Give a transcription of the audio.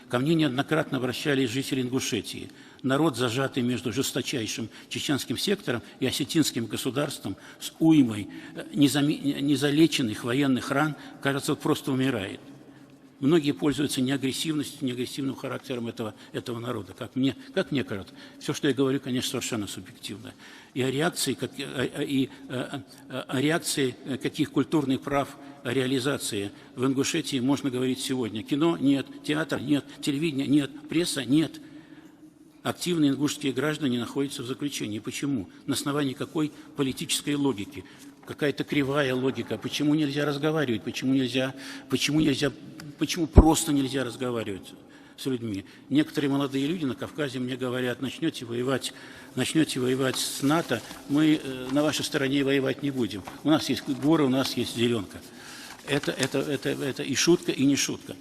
Ко мне неоднократно обращались жители Ингушетии. Народ, зажатый между жесточайшим чеченским сектором и осетинским государством с уймой незалеченных военных ран, кажется, просто умирает. Многие пользуются неагрессивностью, неагрессивным характером этого народа, как мне кажется. Все, что я говорю, конечно, совершенно субъективно. И о реакции, о реакции каких культурных прав, о реализации в Ингушетии можно говорить сегодня. Кино – нет, театр – нет, телевидение – нет, пресса – нет. Активные ингушские граждане находятся в заключении. Почему? На основании какой политической логики? Какая-то кривая логика. Почему нельзя разговаривать? Почему просто нельзя разговаривать с людьми? Некоторые молодые люди на Кавказе мне говорят: начнете воевать с НАТО, мы на вашей стороне воевать не будем. У нас есть горы, у нас есть зеленка. Это и шутка, и не шутка.